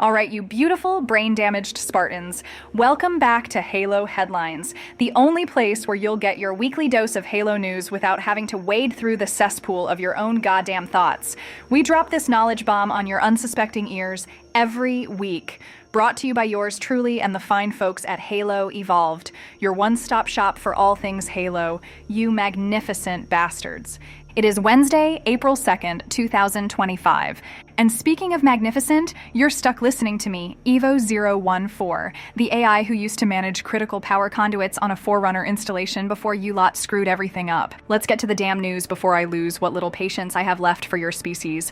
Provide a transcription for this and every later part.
All right, you beautiful, brain-damaged Spartans, welcome back to Halo Headlines, the only place where you'll get your weekly dose of Halo news without having to wade through the cesspool of your own goddamn thoughts. We drop this knowledge bomb on your unsuspecting ears every week. Brought to you by yours truly and the fine folks at Halo Evolved, your one-stop shop for all things Halo, you magnificent bastards. It is Wednesday, April 2nd, 2025. And speaking of magnificent, you're stuck listening to me, Evo-014, the AI who used to manage critical power conduits on a Forerunner installation before you lot screwed everything up. Let's get to the damn news before I lose what little patience I have left for your species.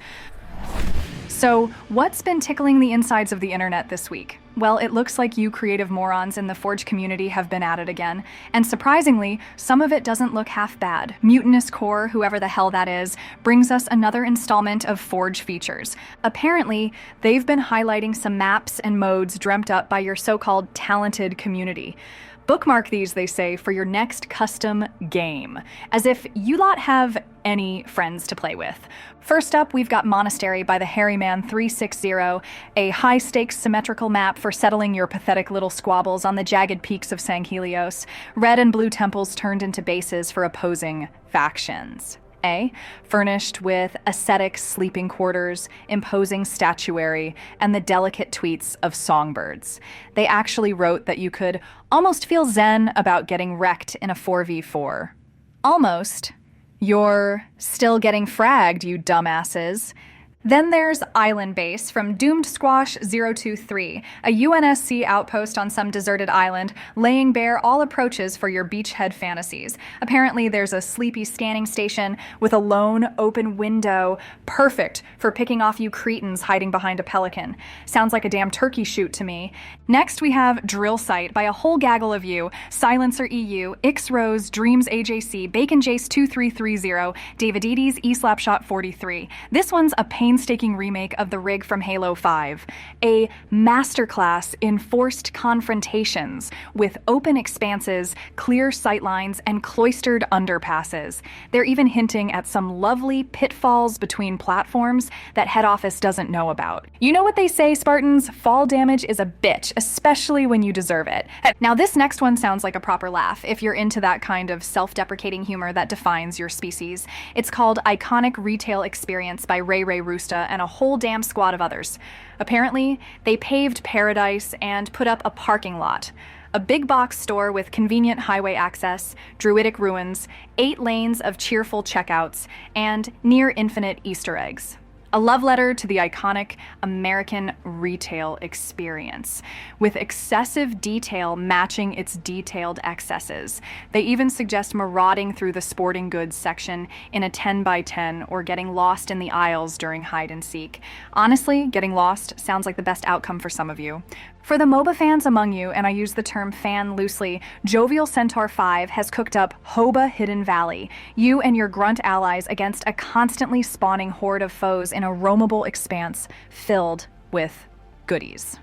So, what's been tickling the insides of the internet this week? Well, it looks like you creative morons in the Forge community have been at it again, and surprisingly, some of it doesn't look half bad. Mutinous Core, whoever the hell that is, brings us another installment of Forge features. Apparently, they've been highlighting some maps and modes dreamt up by your so-called talented community. Bookmark these, they say, for your next custom game. As if you lot have any friends to play with. First up, we've got Monastery by the Harryman 360, a high-stakes symmetrical map for settling your pathetic little squabbles on the jagged peaks of Sanghelios. Red and blue temples turned into bases for opposing factions. Furnished with ascetic sleeping quarters, imposing statuary, and the delicate tweets of songbirds. They actually wrote that you could almost feel zen about getting wrecked in a 4v4. Almost. You're still getting fragged, you dumbasses. Then there's Island Base from Doomed Squash 023, a UNSC outpost on some deserted island, laying bare all approaches for your beachhead fantasies. Apparently there's a sleepy scanning station with a lone open window, perfect for picking off you cretins hiding behind a pelican. Sounds like a damn turkey shoot to me. Next we have Drill Site by a whole gaggle of you, Silencer EU, X-Rose, Dreams AJC, Bacon Jace 2330, Davidides, E-Slapshot 43. This one's a painstaking remake of the rig from Halo 5, a masterclass in forced confrontations with open expanses, clear sightlines, and cloistered underpasses. They're even hinting at some lovely pitfalls between platforms that head office doesn't know about. You know what they say, Spartans? Fall damage is a bitch, especially when you deserve it. Now this next one sounds like a proper laugh if you're into that kind of self-deprecating humor that defines your species. It's called Iconic Retail Experience by Ray Roosta and a whole damn squad of others. Apparently, they paved paradise and put up a parking lot. A big box store with convenient highway access, druidic ruins, 8 lanes of cheerful checkouts, and near infinite Easter eggs. A love letter to the iconic American retail experience, with excessive detail matching its detailed excesses. They even suggest marauding through the sporting goods section in a 10x10 or getting lost in the aisles during hide and seek. Honestly, getting lost sounds like the best outcome for some of you. For the MOBA fans among you, and I use the term fan loosely, Jovial Centaur 5 has cooked up Hoba Hidden Valley, you and your grunt allies against a constantly spawning horde of foes in a roamable expanse filled with goodies.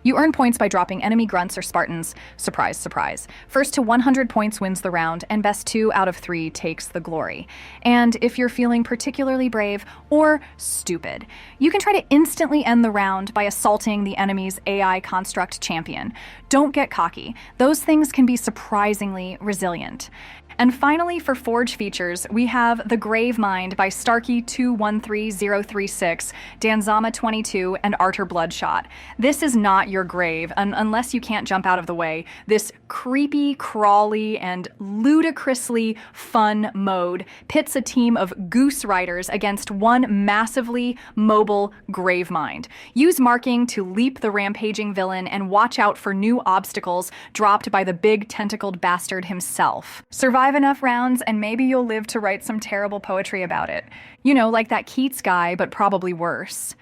You earn points by dropping enemy grunts or Spartans. Surprise, surprise. First to 100 points wins the round, and best 2 out of 3 takes the glory. And if you're feeling particularly brave or stupid, you can try to instantly end the round by assaulting the enemy's AI construct champion. Don't get cocky. Those things can be surprisingly resilient. And finally, for Forge features, we have The Grave Mind by Starkey213036, Danzama22, and Arter Bloodshot. This is not your grave, unless you can't jump out of the way. This creepy, crawly, and ludicrously fun mode pits a team of Goose Riders against one massively mobile Grave Mind. Use marking to leap the rampaging villain and watch out for new obstacles dropped by the big tentacled bastard himself. Survive enough rounds and maybe you'll live to write some terrible poetry about it. You know, like that Keats guy, but probably worse.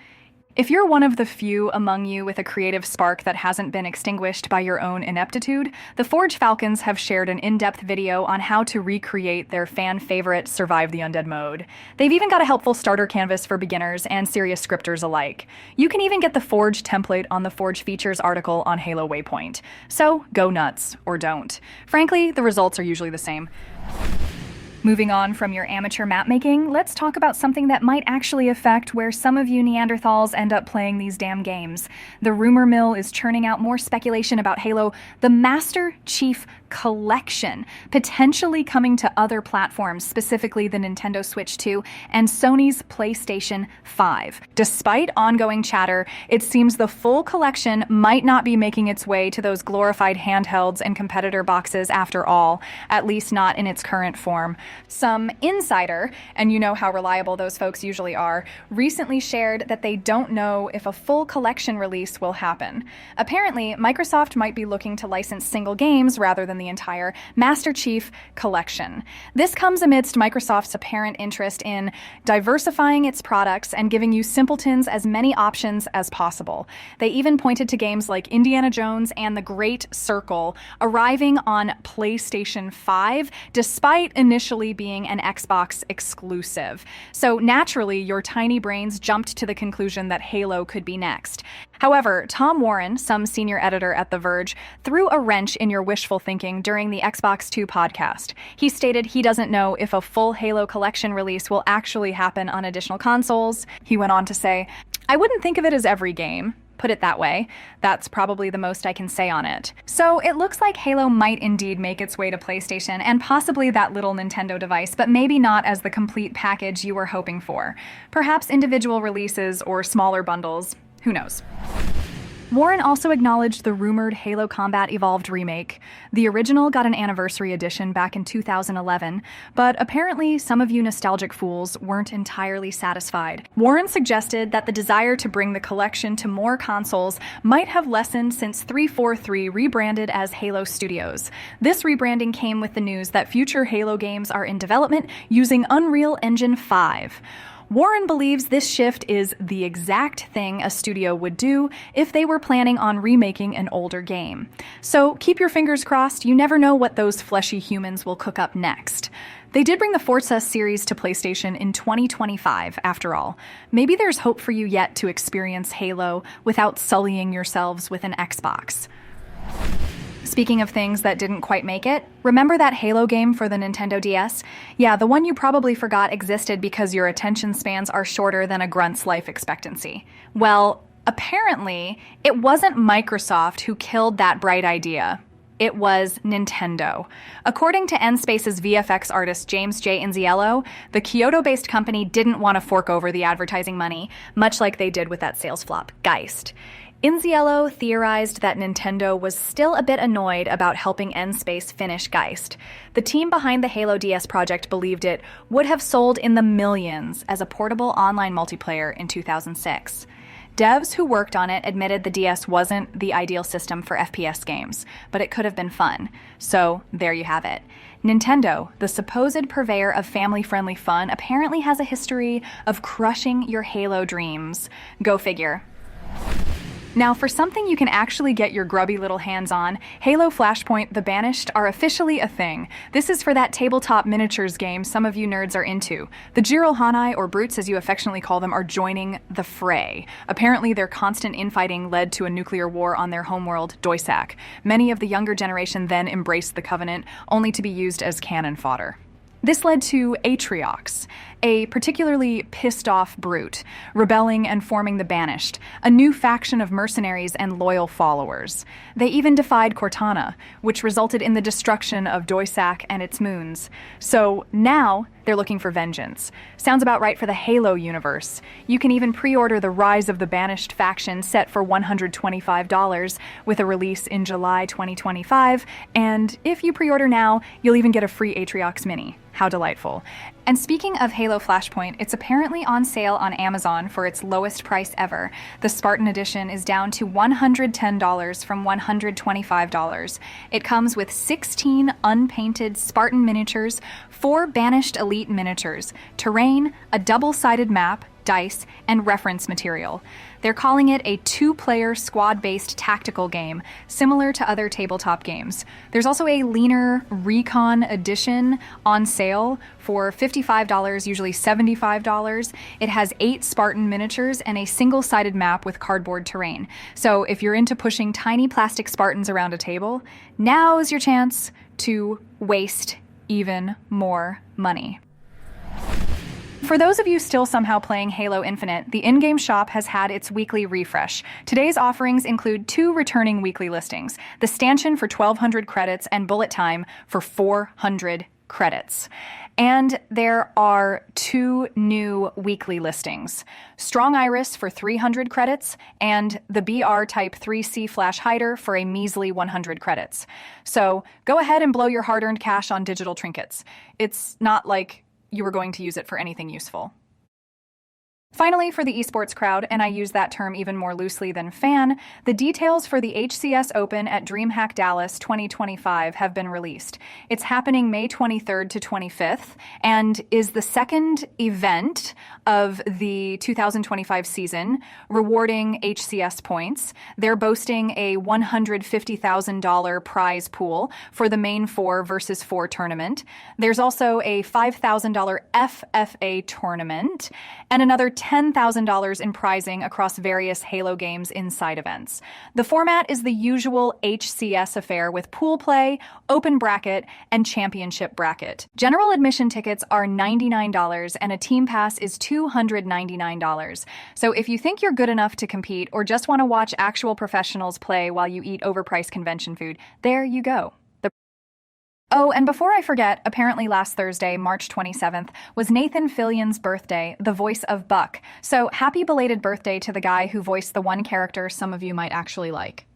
If you're one of the few among you with a creative spark that hasn't been extinguished by your own ineptitude, the Forge Falcons have shared an in-depth video on how to recreate their fan-favorite Survive the Undead mode. They've even got a helpful starter canvas for beginners and serious scripters alike. You can even get the Forge template on the Forge Features article on Halo Waypoint. So, go nuts, or don't. Frankly, the results are usually the same. Moving on from your amateur map making, let's talk about something that might actually affect where some of you Neanderthals end up playing these damn games. The rumor mill is churning out more speculation about Halo, the Master Chief Collection, potentially coming to other platforms, specifically the Nintendo Switch 2 and Sony's PlayStation 5. Despite ongoing chatter, it seems the full collection might not be making its way to those glorified handhelds and competitor boxes after all, at least not in its current form. Some insider, and you know how reliable those folks usually are, recently shared that they don't know if a full collection release will happen. Apparently, Microsoft might be looking to license single games rather than the entire Master Chief Collection. This comes amidst Microsoft's apparent interest in diversifying its products and giving you simpletons as many options as possible. They even pointed to games like Indiana Jones and The Great Circle arriving on PlayStation 5, despite initially being an Xbox exclusive. So naturally, your tiny brains jumped to the conclusion that Halo could be next. However, Tom Warren, some senior editor at The Verge, threw a wrench in your wishful thinking during the Xbox 2 podcast. He stated he doesn't know if a full Halo collection release will actually happen on additional consoles. He went on to say, "I wouldn't think of it as every game. Put it that way. That's probably the most I can say on it." So it looks like Halo might indeed make its way to PlayStation and possibly that little Nintendo device, but maybe not as the complete package you were hoping for. Perhaps individual releases or smaller bundles. Who knows? Warren also acknowledged the rumored Halo Combat Evolved remake. The original got an anniversary edition back in 2011, but apparently some of you nostalgic fools weren't entirely satisfied. Warren suggested that the desire to bring the collection to more consoles might have lessened since 343 rebranded as Halo Studios. This rebranding came with the news that future Halo games are in development using Unreal Engine 5. Warren believes this shift is the exact thing a studio would do if they were planning on remaking an older game. So keep your fingers crossed, you never know what those fleshy humans will cook up next. They did bring the Forza series to PlayStation in 2025, after all. Maybe there's hope for you yet to experience Halo without sullying yourselves with an Xbox. Speaking of things that didn't quite make it, remember that Halo game for the Nintendo DS? Yeah, the one you probably forgot existed because your attention spans are shorter than a grunt's life expectancy. Well, apparently, it wasn't Microsoft who killed that bright idea. It was Nintendo. According to N-Space's VFX artist James J. Inziello, the Kyoto-based company didn't want to fork over the advertising money, much like they did with that sales flop, Geist. Inziello theorized that Nintendo was still a bit annoyed about helping N-Space finish Geist. The team behind the Halo DS project believed it would have sold in the millions as a portable online multiplayer in 2006. Devs who worked on it admitted the DS wasn't the ideal system for FPS games, but it could have been fun. So there you have it. Nintendo, the supposed purveyor of family-friendly fun, apparently has a history of crushing your Halo dreams. Go figure. Now, for something you can actually get your grubby little hands on, Halo Flashpoint The Banished are officially a thing. This is for that tabletop miniatures game some of you nerds are into. The Jirohanai, or Brutes as you affectionately call them, are joining the fray. Apparently, their constant infighting led to a nuclear war on their homeworld, Doisak. Many of the younger generation then embraced the Covenant, only to be used as cannon fodder. This led to Atriox, a particularly pissed-off brute, rebelling and forming the Banished, a new faction of mercenaries and loyal followers. They even defied Cortana, which resulted in the destruction of Doisak and its moons. So now they're looking for vengeance. Sounds about right for the Halo universe. You can even pre-order the Rise of the Banished faction set for $125 with a release in July 2025, and if you pre-order now, you'll even get a free Atriox Mini. How delightful. And speaking of Halo Flashpoint, it's apparently on sale on Amazon for its lowest price ever. The Spartan Edition is down to $110 from $125. It comes with 16 unpainted Spartan miniatures, 4 Banished Elite miniatures, terrain, a double-sided map, dice, and reference material. They're calling it a 2-player squad-based tactical game, similar to other tabletop games. There's also a leaner Recon Edition on sale for $55, usually $75. It has 8 Spartan miniatures and a single-sided map with cardboard terrain. So if you're into pushing tiny plastic Spartans around a table, now's your chance to waste even more money. For those of you still somehow playing Halo Infinite, the in-game shop has had its weekly refresh. Today's offerings include 2 returning weekly listings, the Stanchion for 1,200 credits and Bullet Time for 400 credits. And there are 2 new weekly listings, Strong Iris for 300 credits and the BR Type 3C Flash Hider for a measly 100 credits. So go ahead and blow your hard-earned cash on digital trinkets. It's not like you were going to use it for anything useful. Finally, for the esports crowd, and I use that term even more loosely than fan, the details for the HCS Open at DreamHack Dallas 2025 have been released. It's happening May 23rd to 25th and is the second event of the 2025 season, rewarding HCS points. They're boasting a $150,000 prize pool for the main 4 versus 4 tournament. There's also a $5,000 FFA tournament and another $10,000 in prizing across various Halo games inside events. The format is the usual HCS affair with pool play, open bracket, and championship bracket. General admission tickets are $99 and a team pass is $299. So if you think you're good enough to compete or just want to watch actual professionals play while you eat overpriced convention food, there you go. Oh, and before I forget, apparently last Thursday, March 27th, was Nathan Fillion's birthday, the voice of Buck. So happy belated birthday to the guy who voiced the one character some of you might actually like.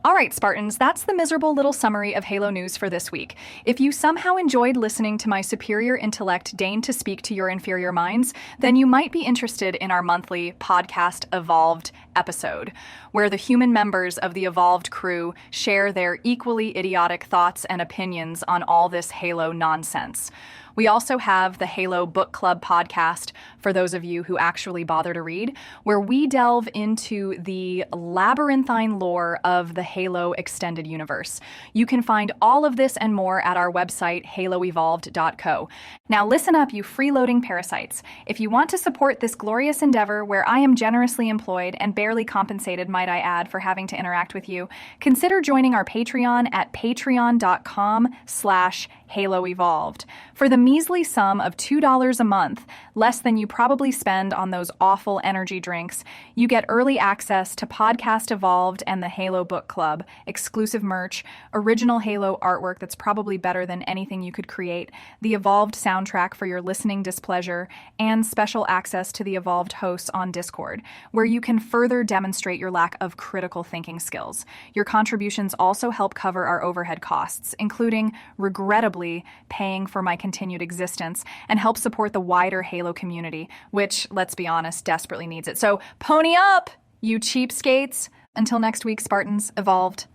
All right, Spartans, that's the miserable little summary of Halo news for this week. If you somehow enjoyed listening to my superior intellect deign to speak to your inferior minds, then you might be interested in our monthly podcast Evolved episode, where the human members of the Evolved crew share their equally idiotic thoughts and opinions on all this Halo nonsense. We also have the Halo Book Club podcast, for those of you who actually bother to read, where we delve into the labyrinthine lore of the Halo extended universe. You can find all of this and more at our website, haloevolved.co. Now listen up, you freeloading parasites. If you want to support this glorious endeavor where I am generously employed and barely compensated, might I add, for having to interact with you, consider joining our Patreon at patreon.com/HaloEvolved. For the measly sum of $2 a month, less than you probably spend on those awful energy drinks, you get early access to Podcast Evolved and the Halo Book Club, exclusive merch, original Halo artwork that's probably better than anything you could create, the Evolved soundtrack for your listening displeasure, and special access to the Evolved hosts on Discord, where you can further demonstrate your lack of critical thinking skills. Your contributions also help cover our overhead costs, including, regrettably, paying for my continued existence, and help support the wider Halo community, which, let's be honest, desperately needs it. So pony up, you cheapskates! Until next week, Spartans, Evolved.